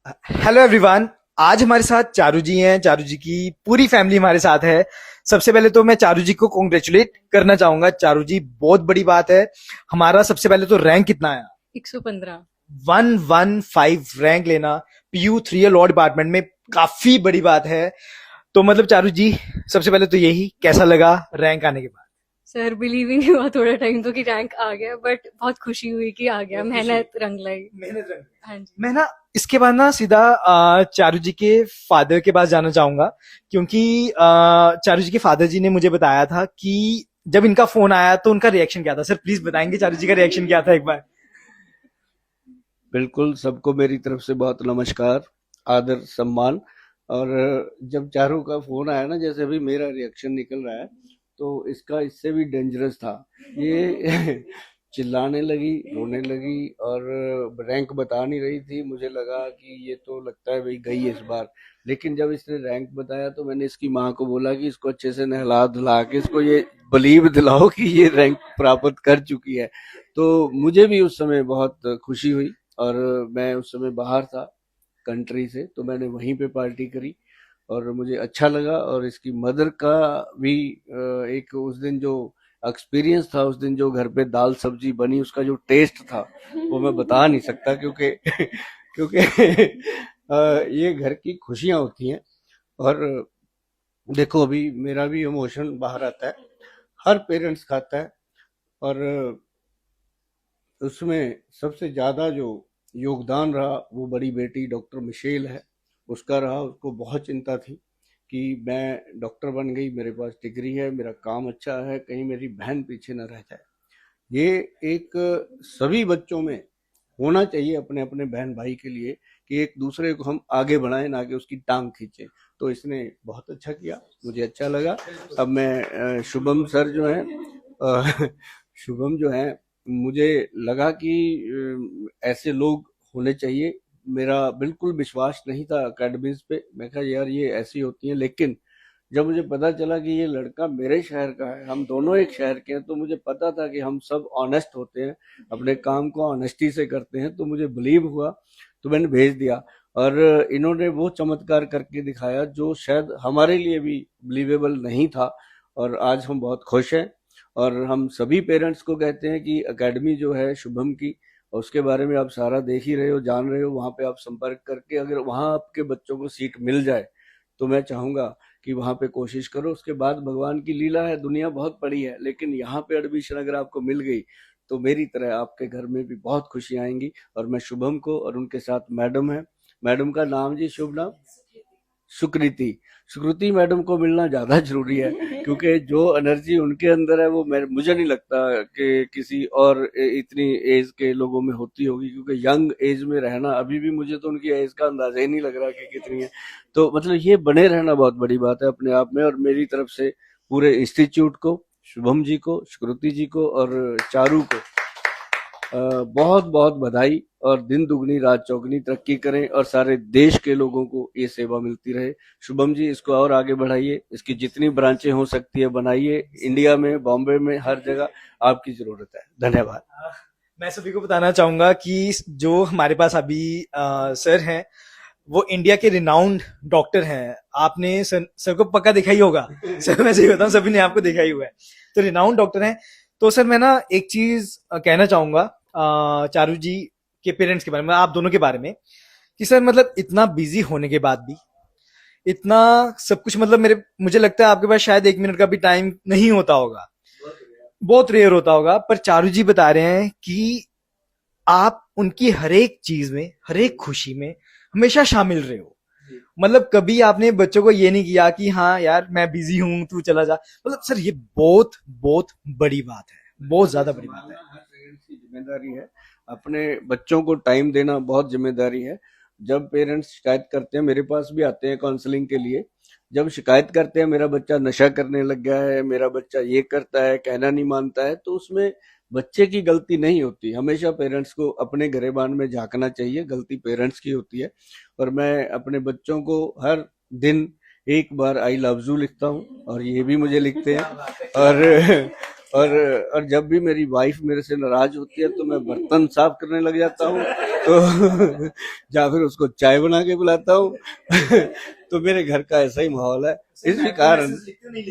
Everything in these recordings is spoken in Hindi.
Hello everyone. आज हमारे साथ चारू जी हैं। चारू जी की पूरी फैमिली हमारे साथ है। सबसे पहले तो मैं चारू जी को कॉन्ग्रेचुलेट करना चाहूंगा। चारू जी, बहुत बड़ी बात है। हमारा सबसे पहले तो रैंक कितना आया? 115। 115 रैंक लेना PU 3 लॉ डिपार्टमेंट में काफी बड़ी बात है। तो मतलब चारू जी, सबसे पहले तो यही कैसा लगा रैंक आने के बाद? सर बिलीव ही नहीं हुआ थोड़ा टाइम तो कि रैंक आ गया, बट बहुत खुशी हुई कि आ गया। बहुत खुशी हुई। मेहनत रंग लाई। मेहनत रंग। हाँ जी। मैं ना इसके बाद ना सीधा चारू जी के फादर के पास जाना चाहूंगा, क्योंकि चारू जी के फादर जी ने मुझे बताया था कि जब इनका फोन आया तो उनका रिएक्शन क्या था। सर प्लीज बताएंगे चारू जी का रिएक्शन क्या था एक बार? बिल्कुल, सबको मेरी तरफ से बहुत नमस्कार, आदर, सम्मान। और जब चारों का फ़ोन आया ना, जैसे अभी मेरा रिएक्शन निकल रहा है, तो इसका इससे भी डेंजरस था। ये चिल्लाने लगी, रोने लगी और रैंक बता नहीं रही थी। मुझे लगा कि ये तो लगता है भई गई इस बार। लेकिन जब इसने रैंक बताया तो मैंने इसकी माँ को बोला कि इसको अच्छे से नहला-धुला के इसको ये बिलीव दिलाओ कि ये रैंक प्राप्त कर चुकी है। तो मुझे भी उस समय बहुत खुशी हुई। और मैं उस समय बाहर था कंट्री से, तो मैंने वहीं पे पार्टी करी और मुझे अच्छा लगा। और इसकी मदर का भी एक उस दिन जो एक्सपीरियंस था, उस दिन जो घर पे दाल सब्जी बनी, उसका जो टेस्ट था वो मैं बता नहीं सकता, क्योंकि क्योंकि ये घर की खुशियां होती हैं। और देखो, अभी मेरा भी इमोशन बाहर आता है, हर पेरेंट्स खाता है। और उसमें सबसे ज़्यादा जो योगदान रहा वो बड़ी बेटी डॉक्टर मिशेल है, उसका रहा। उसको बहुत चिंता थी कि मैं डॉक्टर बन गई, मेरे पास डिग्री है, मेरा काम अच्छा है, कहीं मेरी बहन पीछे न रह जाए। ये एक सभी बच्चों में होना चाहिए अपने अपने बहन भाई के लिए, कि एक दूसरे को हम आगे बढ़ाएं, ना कि उसकी टांग खींचे। तो इसने बहुत अच्छा किया, मुझे अच्छा लगा। अब मैं शुभम सर जो हैं, शुभम जो हैं, मुझे लगा कि ऐसे लोग होने चाहिए। मेरा बिल्कुल विश्वास नहीं था अकेडमीज पे, मैं कहा यार ये ऐसी होती हैं। लेकिन जब मुझे पता चला कि ये लड़का मेरे शहर का है, हम दोनों एक शहर के हैं, तो मुझे पता था कि हम सब ऑनेस्ट होते हैं, अपने काम को ऑनेस्टी से करते हैं, तो मुझे बिलीव हुआ, तो मैंने भेज दिया। और इन्होंने वो चमत्कार करके दिखाया जो शायद हमारे लिए भी बिलीवेबल नहीं था। और आज हम बहुत खुश हैं। और हम सभी पेरेंट्स को कहते हैं कि एकेडमी जो है शुभम की, उसके बारे में आप सारा देख ही रहे हो, जान रहे हो। वहाँ पे आप संपर्क करके अगर वहाँ आपके बच्चों को सीट मिल जाए, तो मैं चाहूँगा कि वहाँ पे कोशिश करो। उसके बाद भगवान की लीला है, दुनिया बहुत बड़ी है, लेकिन यहाँ पे एडमिशन अगर आपको मिल गई, तो मेरी तरह आपके घर में भी बहुत खुशी आएंगी। और मैं शुभम को, और उनके साथ मैडम है, मैडम का नाम जी, शुभ नाम सुकृति, सुकृति मैडम को मिलना ज़्यादा जरूरी है, क्योंकि जो एनर्जी उनके अंदर है वो मुझे नहीं लगता कि किसी और इतनी एज के लोगों में होती होगी। क्योंकि यंग एज में रहना, अभी भी मुझे तो उनकी एज का अंदाजा ही नहीं लग रहा कि कितनी है। तो मतलब ये बने रहना बहुत बड़ी बात है अपने आप में। और मेरी तरफ से पूरे इंस्टीट्यूट को, शुभम जी को, सुकृति जी को और चारू को बहुत बहुत बधाई। और दिन दुगनी रात चौगनी तरक्की करें और सारे देश के लोगों को ये सेवा मिलती रहे। शुभम जी, इसको और आगे बढ़ाइए, इसकी जितनी ब्रांचें हो सकती है बनाइए, इंडिया में, बॉम्बे में, हर जगह आपकी जरूरत है। धन्यवाद। मैं सभी को बताना चाहूंगा कि जो हमारे पास अभी सर हैं, वो इंडिया के रिनाउंड डॉक्टर हैं। आपने सर को पक्का देखा ही होगा। सर मैं सही बताऊं, सभी ने आपको देखा ही हुआ है। तो रिनाउंड डॉक्टर हैं। तो सर मैं ना एक चीज कहना चाहूंगा चारू जी के पेरेंट्स के बारे में, आप दोनों के बारे में, कि सर मतलब इतना बिजी होने के बाद भी इतना सब कुछ, मतलब मेरे मुझे लगता है आपके पास शायद 1 मिनट का भी टाइम नहीं होता होगा, बहुत रेयर होता होगा। पर चारू जी बता रहे हैं कि आप उनकी हर एक चीज में, हर एक खुशी में हमेशा शामिल रहे हो। मतलब कभी आपने बच्चों को ये नहीं किया कि हाँ यार मैं बिजी हूं तू चला जा। मतलब सर ये बहुत बहुत बड़ी बात है, बहुत ज्यादा बड़ी बात है। हर पेरेंट्स की जिम्मेदारी है, अपने बच्चों को टाइम देना बहुत जिम्मेदारी है। जब पेरेंट्स शिकायत करते हैं, मेरे पास भी आते हैं काउंसलिंग के लिए, जब शिकायत करते हैं मेरा बच्चा नशा करने लग गया है, मेरा बच्चा ये करता है, कहना नहीं मानता है, तो उसमें बच्चे की गलती नहीं होती। हमेशा पेरेंट्स को अपने गिरेबान में झांकना चाहिए, गलती पेरेंट्स की होती है। और मैं अपने बच्चों को हर दिन एक बार आई लव यू लिखता हूँ, और ये भी मुझे लिखते हैं। और और जब भी मेरी वाइफ मेरे से नाराज होती है तो मैं बर्तन साफ करने लग जाता हूँ, तो या फिर उसको चाय बना के पिलाता हूँ। तो मेरे घर का ऐसा ही माहौल है, इसी कारण।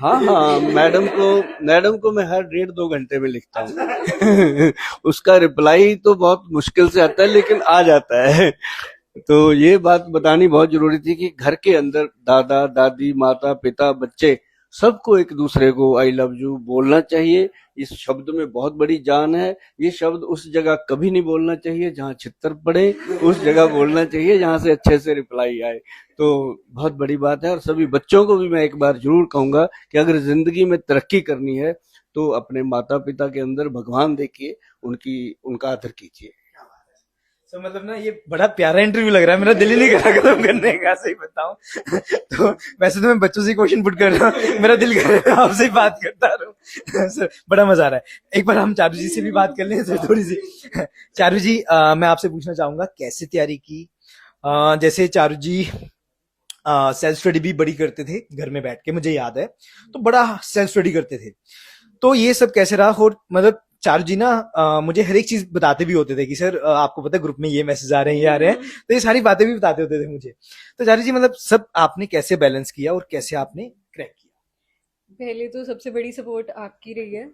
हाँ हाँ, मैडम को मैं हर 1.5-2 घंटे में लिखता हूँ। उसका रिप्लाई तो बहुत मुश्किल से आता है, लेकिन आ जाता है। तो ये बात बतानी बहुत जरूरी थी कि घर के अंदर दादा दादी माता पिता बच्चे सबको एक दूसरे को आई लव यू बोलना चाहिए। इस शब्द में बहुत बड़ी जान है। ये शब्द उस जगह कभी नहीं बोलना चाहिए जहां छित्तर पड़े, उस जगह बोलना चाहिए जहां से अच्छे से रिप्लाई आए। तो बहुत बड़ी बात है। और सभी बच्चों को भी मैं एक बार जरूर कहूंगा कि अगर जिंदगी में तरक्की करनी है तो अपने माता पिता के अंदर भगवान देखिए, उनका आदर कीजिए। तो मतलब ना ये बड़ा प्यारा इंटरव्यू लग रहा है, मेरा दिल ही नहीं कर रहा खत्म करने का, सही बताऊं। तो वैसे तो मैं बच्चों से क्वेश्चन पुट कर रहा हूँ, मेरा दिल कर रहा है आपसे ही बात करता रहूं। सर बड़ा मजा आ रहा है। एक बार हम चारू जी से भी बात कर लें सर, थोड़ी सी। चारू जी, मैं आपसे पूछना चाहूंगा कैसे तैयारी की। जैसे चारू जी सेल्फ स्टडी भी बड़ी करते थे घर में बैठ के, मुझे याद है, तो बड़ा सेल्फ स्टडी करते थे। तो ये सब कैसे रहा? और मतलब चारू जी ना मुझे हर एक चीज बताते भी होते थे कि सर आपको पता है ग्रुप में ये मैसेज आ रहे हैं, ये आ रहे हैं, तो ये सारी बातें भी बताते होते थे मुझे। तो चारू जी मतलब सब आपने कैसे बैलेंस किया और कैसे आपने क्रैक किया? पहले तो सबसे बड़ी सपोर्ट आपकी रही है,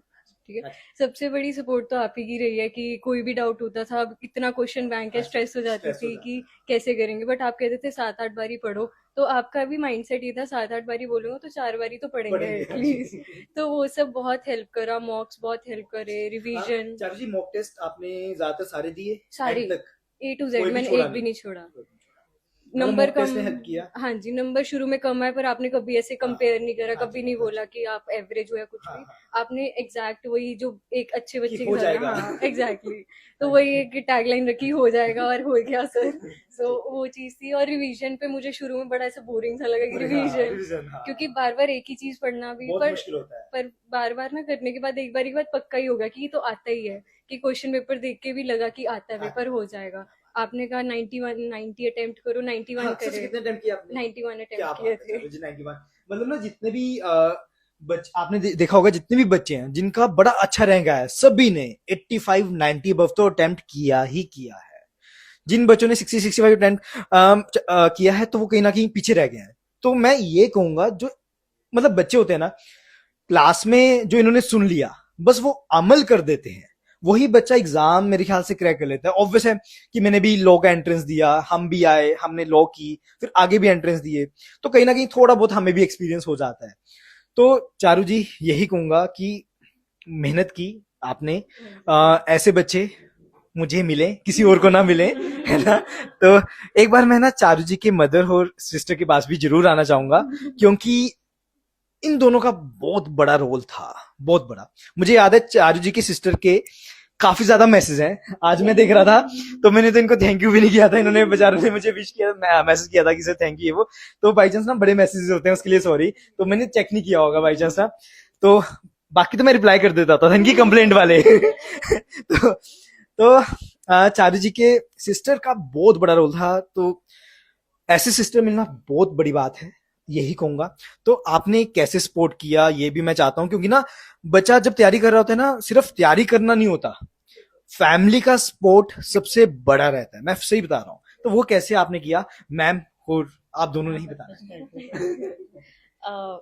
ठीक है। सबसे बड़ी सपोर्ट तो आप ही की रही है कि कोई भी डाउट होता था, अब इतना क्वेश्चन बैंक है, स्ट्रेस हो जाती थी कि कैसे करेंगे, बट आप कहते थे 7-8 बारी पढ़ो। तो आपका भी माइंडसेट ये था 7-8 बारी बोलूंगा तो 4 बारी तो पढ़ेंगे एटलीस्ट। तो वो सब बहुत हेल्प करा, मॉक्स बहुत हेल्प करे, रिवीजन। चारू जी मॉक टेस्ट आपने ज्यादातर सारे दिए? सारे end तक? A to Z, कोई भी मैंने छोड़ा एक भी नहीं? नहीं छोड़ा। मतलब नंबर mock test कम, ने help किया? हाँ जी, नंबर शुरू में कम आए पर आपने कभी ऐसे कंपेयर नहीं करा, कभी नहीं बोला कि आप एवरेज हो या कुछ भी। आपने एग्जैक्ट वही जो एक अच्छे बच्चे कि की हो तरह, जाएगा। हाँ एग्जैक्टली। तो वही एक टैगलाइन रखी, हो जाएगा, और हो गया सर। सो वो चीज थी। और रिवीजन पे मुझे शुरू में बड़ा ऐसा बोरिंग सा लगा कि रिवीजन, क्योंकि बार बार एक ही चीज पढ़ना भी बहुत मुश्किल होता है। पर बार बार ना करने के बाद एक बार पक्का ही होगा कि ये तो आता ही है, कि क्वेश्चन पेपर देख के भी लगा कि आता है पेपर, हो जाएगा। आपने कहा 90 अटेम्प्ट करो, 91 हाँ, करे। कितने अटेम्प्ट किए आपने? 91 क्या अटेम्प्ट किए बात है, थे। चलो जी 91। मतलब ना जितने भी आपने देखा होगा जितने भी बच्चे हैं जिनका बड़ा अच्छा रैंक आया है, सभी ने 85-90 अबव तो अटेम्प्ट किया ही किया है। जिन बच्चों ने 60-65 अटेम्प्ट किया है तो वो कहीं ना कहीं पीछे रह गए हैं। तो मैं ये कहूंगा जो मतलब बच्चे होते हैं ना क्लास में, जो इन्होंने सुन लिया बस वो अमल कर देते हैं, वही बच्चा एग्जाम मेरे ख्याल से क्रैक कर लेता है। ऑब्वियस है कि मैंने भी लॉ का एंट्रेंस दिया, हम भी आए, हमने लॉ की, फिर आगे भी एंट्रेंस दिए, तो कहीं ना कहीं थोड़ा बहुत हमें भी एक्सपीरियंस हो जाता है। तो चारू जी यही कहूंगा कि मेहनत की आपने, ऐसे बच्चे मुझे मिले, किसी और को ना मिले, है ना। तो एक बार मैं ना चारू जी के मदर और सिस्टर के पास भी जरूर आना चाहूंगा, क्योंकि इन दोनों का बहुत बड़ा रोल था, बहुत बड़ा। मुझे याद है चारू जी की सिस्टर के काफी ज्यादा मैसेज हैं, आज मैं देख रहा था, तो मैंने तो इनको थैंक यू भी नहीं किया था, इन्होंने बेचारों ने मुझे विश किया, मैसेज किया था कि सर थैंक यू, वो तो बाई चांस ना बड़े मैसेजेस होते हैं, उसके लिए सॉरी, तो मैंने चेक नहीं किया होगा बाई चांस ना, तो बाकी तो मैं रिप्लाई कर देता था, इनकी कंप्लेंट वाले। तो चारू जी के सिस्टर का बहुत बड़ा रोल था, तो ऐसे सिस्टर मिलना बहुत बड़ी बात है, यही कहूंगा। तो आपने कैसे सपोर्ट किया ये भी मैं चाहता हूं, क्योंकि ना बच्चा जब तैयारी कर रहा होता है ना, सिर्फ तैयारी करना नहीं होता, फैमिली का सपोर्ट सबसे बड़ा रहता है, मैं सही बता रहा हूँ। तो वो कैसे आपने किया मैम, और आप दोनों ने ही बताना।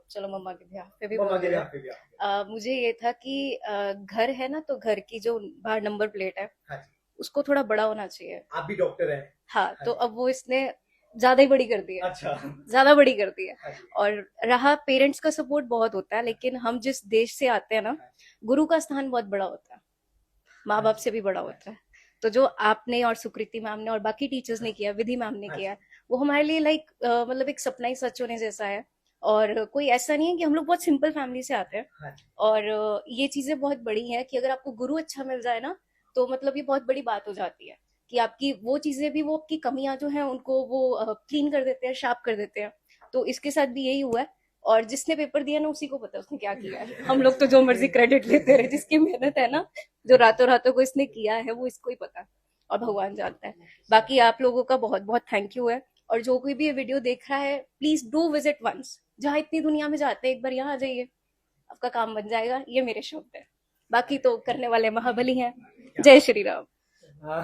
चलो मम्मा के बिहाफ पे भी मम्मा बोल के रहे यहाँ पे भी हो। मुझे ये था कि घर है ना, तो घर की जो बाहर नंबर प्लेट है हाँ जी, उसको थोड़ा बड़ा होना चाहिए। आप भी डॉक्टर हैं। हाँ, हाँ तो जी। अब वो इसने ज्यादा ही बड़ी कर दी है, अच्छा। ज्यादा बड़ी कर दी है। हाँ जी। और रहा पेरेंट्स का सपोर्ट बहुत होता है, लेकिन हम जिस देश से आते हैं ना, गुरु का स्थान बहुत बड़ा होता है, माँ बाप से भी बड़ा होता है। तो जो आपने और सुकृति मैम ने और बाकी टीचर्स ने किया, विधि मैम ने किया, वो हमारे लिए लाइक मतलब एक सपना ही सच होने जैसा है। और कोई ऐसा नहीं है कि हम लोग बहुत सिंपल फैमिली से आते हैं, हाँ जी। और ये चीजें बहुत बड़ी हैं कि अगर आपको गुरु अच्छा मिल जाए ना, तो मतलब ये बहुत बड़ी बात हो जाती है कि आपकी वो चीजें भी, वो आपकी कमियां जो हैं उनको वो क्लीन कर देते हैं, शार्प कर देते हैं। तो इसके साथ भी यही हुआ है। और जिसने पेपर दिया ना, उसी को पता है उसने क्या किया है। हम लोग तो जो मर्जी क्रेडिट लेते रहे, जिसकी मेहनत है ना, जो रातों रातों को इसने किया है, वो इसको ही पता है और भगवान जानता है। बाकी आप लोगों का बहुत बहुत थैंक यू है। और जो कोई भी ये वीडियो देख रहा है, प्लीज डू विजिट वंस। जहाँ इतनी दुनिया में जाते हैं, एक बार यहाँ आ जाइए, आपका काम बन जाएगा। ये मेरे शब्द है। बाकी तो करने वाले महाबली हैं। जय श्री राम। आ,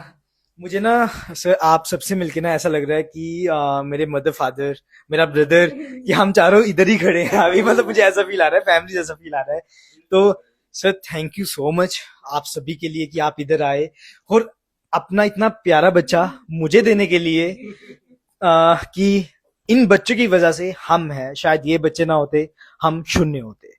मुझे ना सर आप सबसे मिलके ना ऐसा लग रहा है कि मेरे मदर फादर, मेरा ब्रदर, कि हम चारों इधर ही खड़े हैं अभी, मतलब मुझे ऐसा फील आ रहा है, फैमिली जैसा फील आ रहा है। तो sir thank you so much आप सभी के लिए कि आप इधर आए और अपना इतना प्यारा बच्चा मुझे देने के लिए, कि इन बच्चों की वजह से हम हैं, शायद ये बच्चे ना होते हम शून्य होते।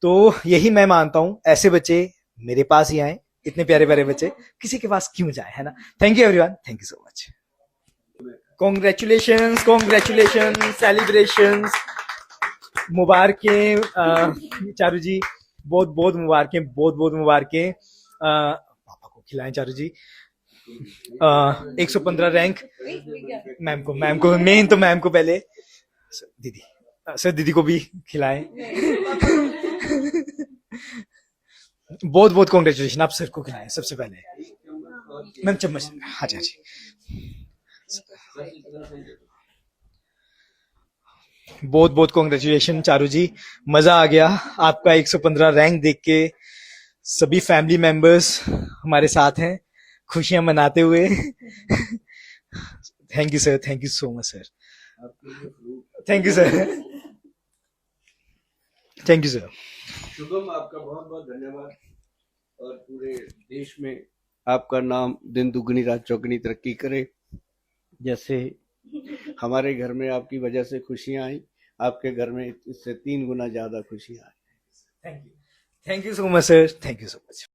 तो यही मैं मानता हूं, ऐसे बच्चे मेरे पास ही आए, इतने प्यारे प्यारे बच्चे किसी के पास क्यों जाए, है ना। Thank you everyone, thank you so much. Congratulations, congratulations, celebrations, मुबारकें चारू जी, बहुत बहुत मुबारकें, बहुत बहुत मुबारकें। पापा को खिलाएं चारू जी। 115 रैंक मैम को मेन तो मैम को पहले, दीदी सर दीदी को भी खिलाएं। बहुत बहुत कॉन्ग्रेचुलेशन, आप सर को खिलाएं सबसे पहले। मैम चम्मच, हाँ जी हाँ जी। बहुत बहुत कॉन्ग्रेचुलेशन चारू जी, मजा आ गया आपका 115 रैंक देख के। सभी फैमिली मेंबर्स हमारे साथ हैं खुशियां मनाते हुए। Thank you sir, thank you so much sir, thank you sir, thank you sir. Shubham, आपका बहुत बहुत धन्यवाद, और पूरे देश में आपका नाम दिन दुगनी रात चौगनी तरक्की करे। जैसे हमारे घर में आपकी वजह से खुशियां आई, आपके घर में इससे 3 गुना ज्यादा खुशियां आई। Thank you so much sir, thank you so much.